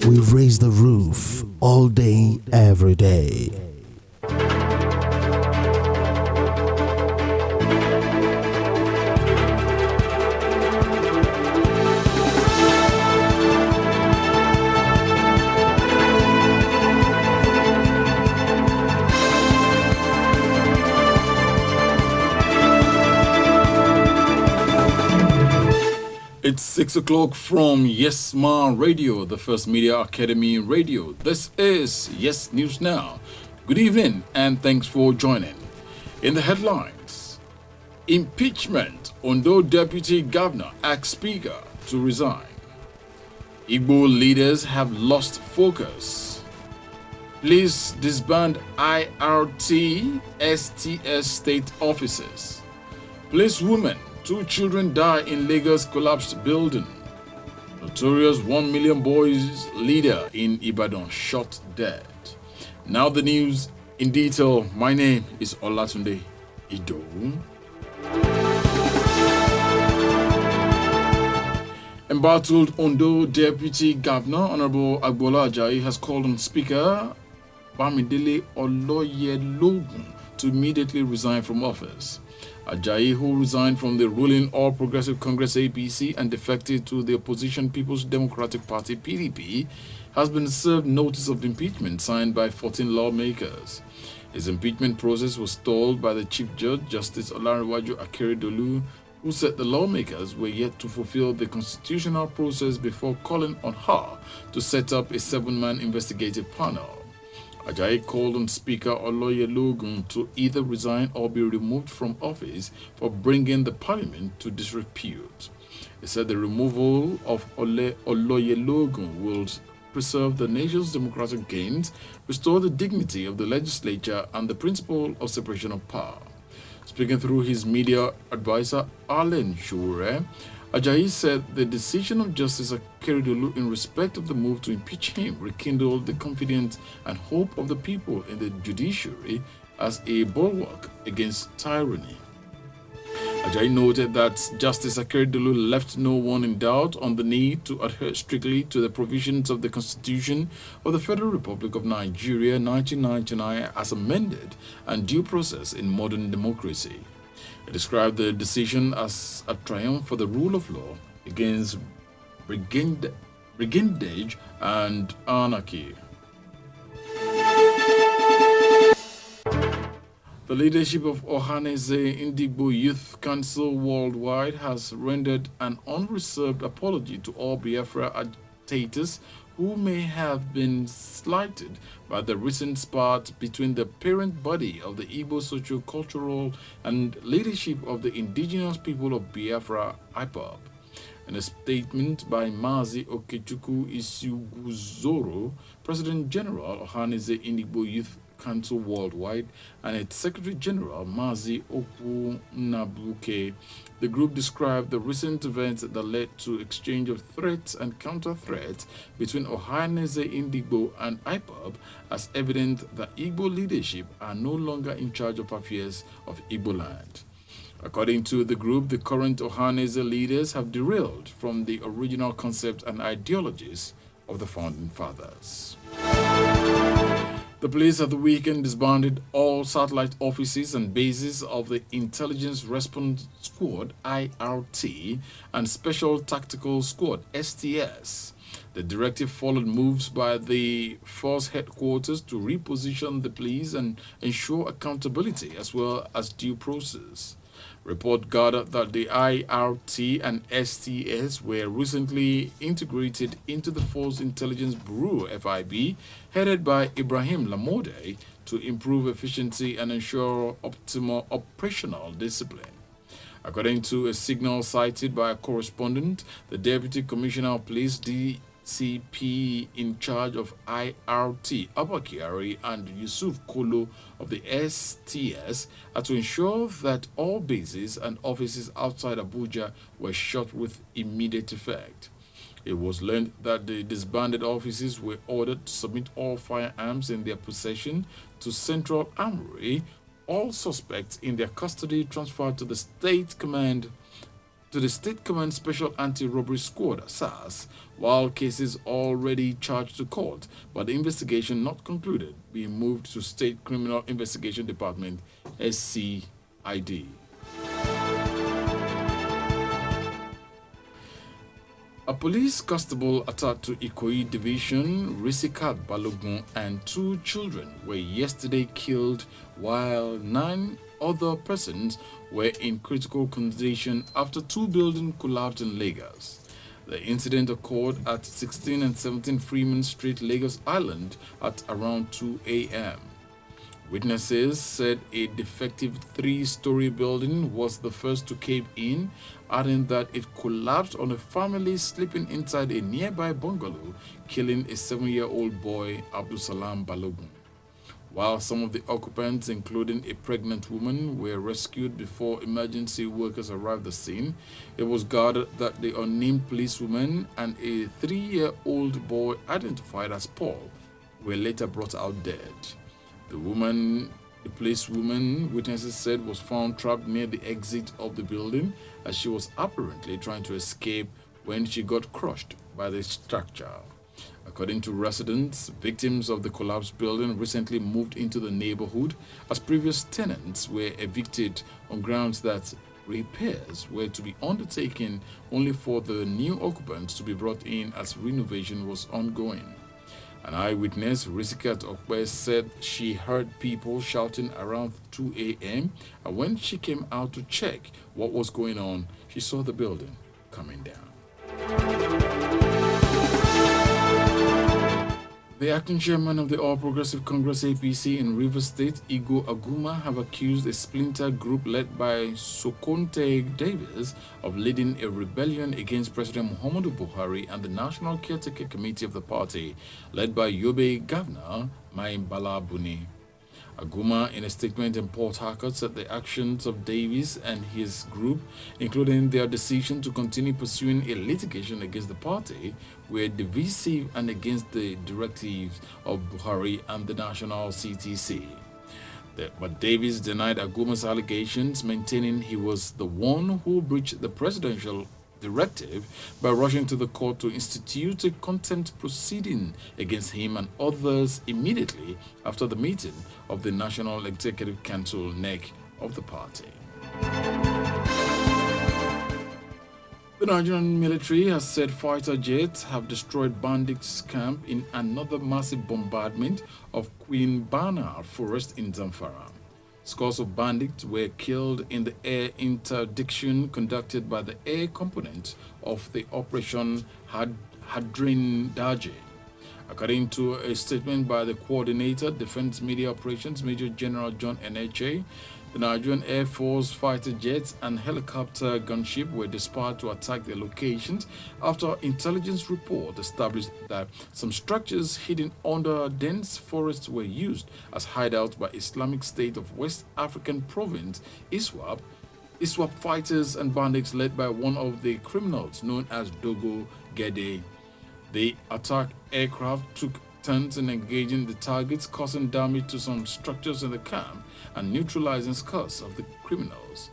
We raise the roof all day, every day. It's 6 o'clock from Yes Ma Radio, the First Media Academy Radio. This is Yes News Now. Good evening and thanks for joining. In the headlines, impeachment. Ondo Deputy Governor asks Speaker to resign. Igbo leaders have lost focus. Police disband IRT STS state offices. Police women. 2 children die in Lagos collapsed building. Notorious 1 million boys leader in Ibadan shot dead. Now the news in detail. My name is Olatunde Idowu. Embattled Ondo Deputy Governor Honorable Agbola Ajayi has called on Speaker Bamidele Oloyelogun to immediately resign from office. Ajayi, who resigned from the ruling All Progressive Congress APC and defected to the opposition People's Democratic Party PDP, has been served notice of impeachment signed by 14 lawmakers. His impeachment process was stalled by the Chief Judge, Justice Olanrewaju Akeredolu, who said the lawmakers were yet to fulfill the constitutional process before calling on her to set up a 7-man investigative panel. Ajayi called on Speaker Oloyelogun to either resign or be removed from office for bringing the parliament to disrepute. He said the removal of Oloyelogun will preserve the nation's democratic gains, restore the dignity of the legislature and the principle of separation of power. Speaking through his media advisor, Allen Shure, Ajayi said the decision of Justice Akeredolu in respect of the move to impeach him rekindled the confidence and hope of the people in the judiciary as a bulwark against tyranny. Ajayi noted that Justice Akeredolu left no one in doubt on the need to adhere strictly to the provisions of the Constitution of the Federal Republic of Nigeria 1999 as amended and due process in modern democracy. He described the decision as a triumph for the rule of law against brigandage and anarchy. The leadership of Ohaneze Ndigbo Youth Council Worldwide has rendered an unreserved apology to all Biafra agitators who may have been slighted by the recent spat between the parent body of the Igbo socio-cultural and leadership of the indigenous people of Biafra, IPOB. In a statement by Mazi Okechukwu Isuguzoro, President General Ohaneze Ndigbo Youth Council Worldwide, and its Secretary General Mazi Opu Nabuke, the group described the recent events that led to exchange of threats and counter-threats between Ohaneze Ndigbo and IPOB as evident that Igbo leadership are no longer in charge of affairs of Igbo land. According to the group, the current Ohaneze leaders have derailed from the original concept and ideologies of the founding fathers. The police at the weekend disbanded all satellite offices and bases of the Intelligence Response Squad (IRT) and Special Tactical Squad (STS). The directive followed moves by the force headquarters to reposition the police and ensure accountability as well as due process. Report gathered that the IRT and STS were recently integrated into the Force Intelligence Bureau (FIB), headed by Ibrahim Lamode, to improve efficiency and ensure optimal operational discipline. According to a signal cited by a correspondent, the Deputy Commissioner of Police DCP in charge of IRT, Abba Kyari, and Yusuf Kolo of the STS are to ensure that all bases and offices outside Abuja were shut with immediate effect. It was learned that the disbanded offices were ordered to submit all firearms in their possession to Central Armory, all suspects in their custody transferred to the State Command to the State Command Special Anti-Robbery Squad (SARS), while cases already charged to court, but the investigation not concluded, being moved to State Criminal Investigation Department (SCID). A police constable attached to Ikoyi Division, Risikat Balogun, and 2 children were yesterday killed, while 9 other persons were in critical condition after 2 buildings collapsed in Lagos. The incident occurred at 16 and 17 Freeman Street, Lagos Island at around 2 a.m. Witnesses said a defective 3-story building was the first to cave in, adding that it collapsed on a family sleeping inside a nearby bungalow, killing a 7-year-old boy, Abdul Salam Balogun. While some of the occupants, including a pregnant woman, were rescued before emergency workers arrived at the scene, it was gathered that the unnamed policewoman and a 3-year-old boy identified as Paul were later brought out dead. The policewoman, witnesses said, was found trapped near the exit of the building as she was apparently trying to escape when she got crushed by the structure. According to residents, victims of the collapsed building recently moved into the neighborhood as previous tenants were evicted on grounds that repairs were to be undertaken only for the new occupants to be brought in as renovation was ongoing. An eyewitness, Risikat Okwe, said she heard people shouting around 2 a.m. and when she came out to check what was going on, she saw the building coming down. The acting chairman of the All Progressive Congress (APC) in Rivers State, Igor Aguma, have accused a splinter group led by Sokonte Davis of leading a rebellion against President Muhammadu Buhari and the National Caretaker Committee of the party, led by Yobe Governor Mai Bala Buni. Aguma, in a statement in Port Harcourt, said the actions of Davis and his group, including their decision to continue pursuing a litigation against the party, were divisive and against the directives of Buhari and the National CTC. But Davis denied Aguma's allegations, maintaining he was the one who breached the presidential directive by rushing to the court to institute a contempt proceeding against him and others immediately after the meeting of the National Executive Council (NEC) of the party. The Nigerian military has said fighter jets have destroyed bandits' camp in another massive bombardment of Queen Bana Forest in Zamfara. Scores of bandits were killed in the air interdiction conducted by the air component of the Operation Hadrin Daji. According to a statement by the coordinator, Defense Media Operations, Major General John Eneche, the Nigerian Air Force fighter jets and helicopter gunship were dispatched to attack the locations after intelligence report established that some structures hidden under dense forests were used as hideouts by Islamic State of West African Province, ISWAP fighters and bandits led by one of the criminals known as Dogo Gede. The attack aircraft took turns in engaging the targets, causing damage to some structures in the camp and neutralizing scores of the criminals.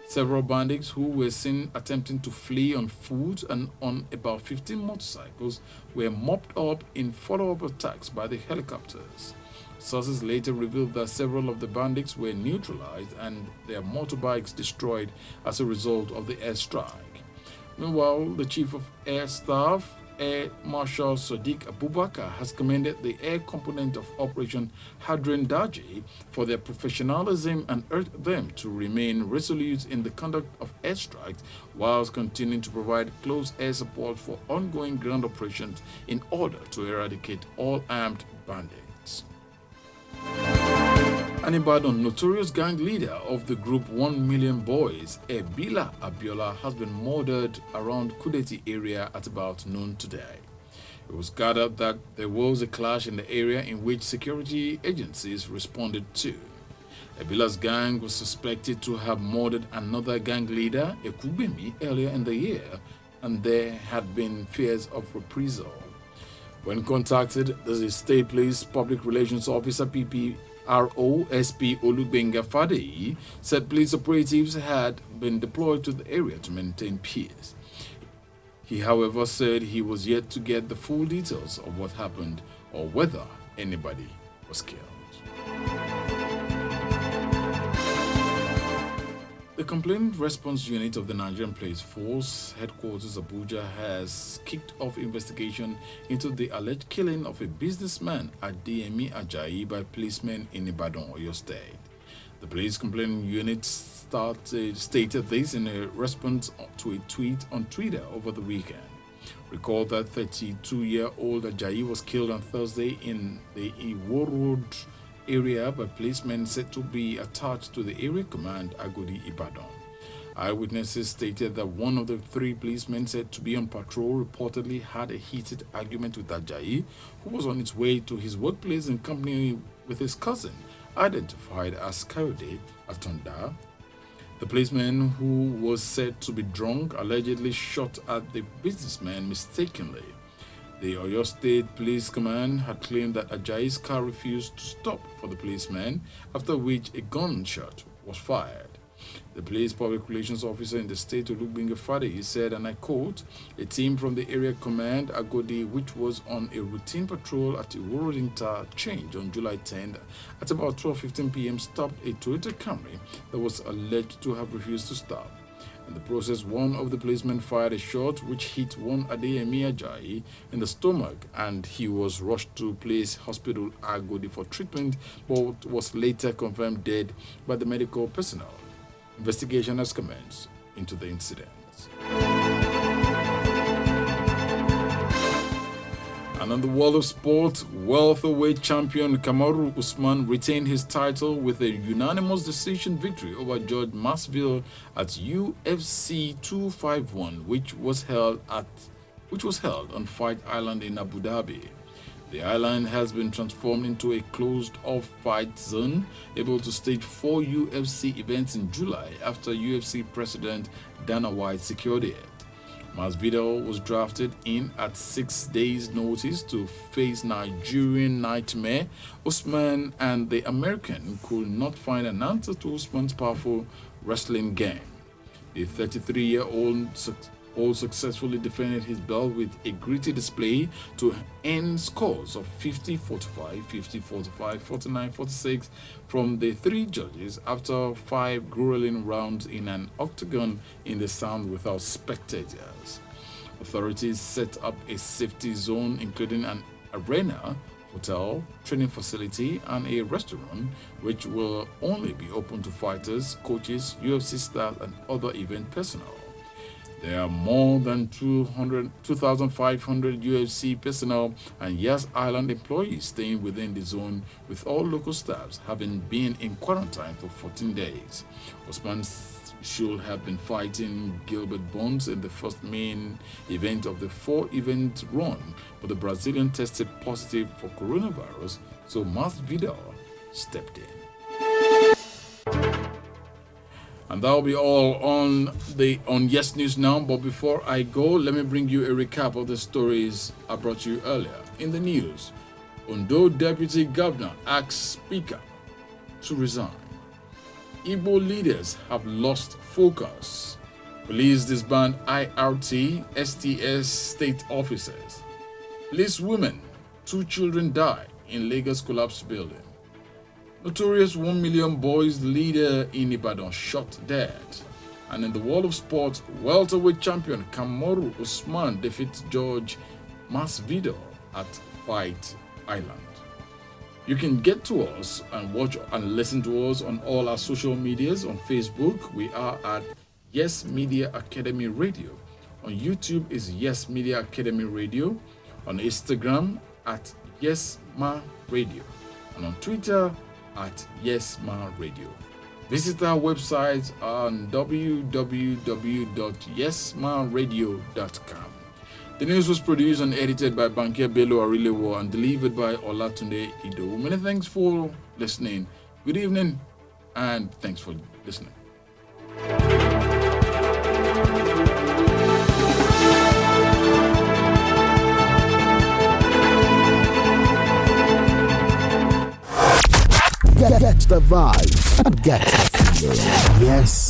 Several bandits who were seen attempting to flee on foot and on about 15 motorcycles were mopped up in follow-up attacks by the helicopters. Sources later revealed that several of the bandits were neutralized and their motorbikes destroyed as a result of the airstrike. Meanwhile, the Chief of Air Staff, Air Marshal Sadiq Abubakar, has commended the air component of Operation Hadrin Daji for their professionalism and urged them to remain resolute in the conduct of airstrikes whilst continuing to provide close air support for ongoing ground operations in order to eradicate all armed bandits. An Ibadan notorious gang leader of the group 1 Million Boys, Ebila Abiola, has been murdered around Kudeti area at about noon today. It was gathered that there was a clash in the area in which security agencies responded to. Ebila's gang was suspected to have murdered another gang leader, Ekubemi, earlier in the year, and there had been fears of reprisal. When contacted, the State Police Public Relations Officer PP ROSP Olubenga Fadeyi said police operatives had been deployed to the area to maintain peace. He, however, said he was yet to get the full details of what happened or whether anybody was killed. The Complaint Response Unit of the Nigerian Police Force, headquarters Abuja, has kicked off investigation into the alleged killing of a businessman Adeyemi Ajayi by policemen in Ibadan, Oyo State. The Police Complaint Unit stated this in a response to a tweet on Twitter over the weekend. Recall that 32-year-old Ajayi was killed on Thursday in the Iwo Road area by policemen said to be attached to the area command Agodi Ibadan. Eyewitnesses stated that one of the three policemen said to be on patrol reportedly had a heated argument with Ajayi, who was on his way to his workplace in company with his cousin, identified as Kayode Atonda. The policeman, who was said to be drunk, allegedly shot at the businessman mistakenly. The Oyo State Police Command had claimed that Ajayi's car refused to stop for the policeman, after which a gunshot was fired. The police public relations officer in the state, Olubenga Fadeyi, said, and I quote, "A team from the area command Agodi, which was on a routine patrol at Iwo Interchange on July 10th at about 12:15 p.m. stopped a Toyota Camry that was alleged to have refused to stop. In the process, one of the policemen fired a shot which hit one Adeyemi Ajayi in the stomach, and he was rushed to Place Hospital Agodi for treatment, but was later confirmed dead by the medical personnel. Investigation has commenced into the incident. And on the world of sport, welterweight champion Kamaru Usman retained his title with a unanimous decision victory over George Masvidal at UFC 251, which was held on Fight Island in Abu Dhabi. The island has been transformed into a closed-off fight zone, able to stage 4 UFC events in July after UFC president Dana White secured it. Masvidal was drafted in at 6 days' notice to face Nigerian Nightmare Usman, and the American could not find an answer to Usman's powerful wrestling game. The 33-year-old successfully defended his belt with a gritty display to end scores of 50-45, 50-45, 49-46 from the three judges after 5 grueling rounds in an octagon in the Sound without spectators. Authorities set up a safety zone including an arena, hotel, training facility, and a restaurant, which will only be open to fighters, coaches, UFC staff, and other event personnel. There are more than 2,500 UFC personnel and Yas Island employees staying within the zone, with all local staffs having been in quarantine for 14 days. Usman should have been fighting Gilbert Burns in the first main event of the 4-event run, but the Brazilian tested positive for coronavirus, so Masvidal stepped in. And that'll be all on Yes News Now. But before I go, let me bring you a recap of the stories I brought you earlier. In the news, Ondo Deputy Governor asks Speaker to resign. Igbo leaders have lost focus. Police disband IRT, STS state officers. Police women, 2 children die in Lagos collapsed building. Notorious 1 million boys leader in Ibadan shot dead. And in the world of sports, welterweight champion Kamaru Usman defeats George Masvidal at Fight Island. You can get to us and watch and listen to us on all our social medias. On Facebook, we are at Yes Media Academy Radio. On YouTube is Yes Media Academy Radio. On Instagram at Yes Ma Radio. And on Twitter at Yes Ma Radio. Visit our website on www.yesmaradio.com. The news was produced and edited by Bankia Bello Arilewo and delivered by Olatunde Ido. Many thanks for listening. Good evening and thanks for listening. the vibes and get the feeling. Yes.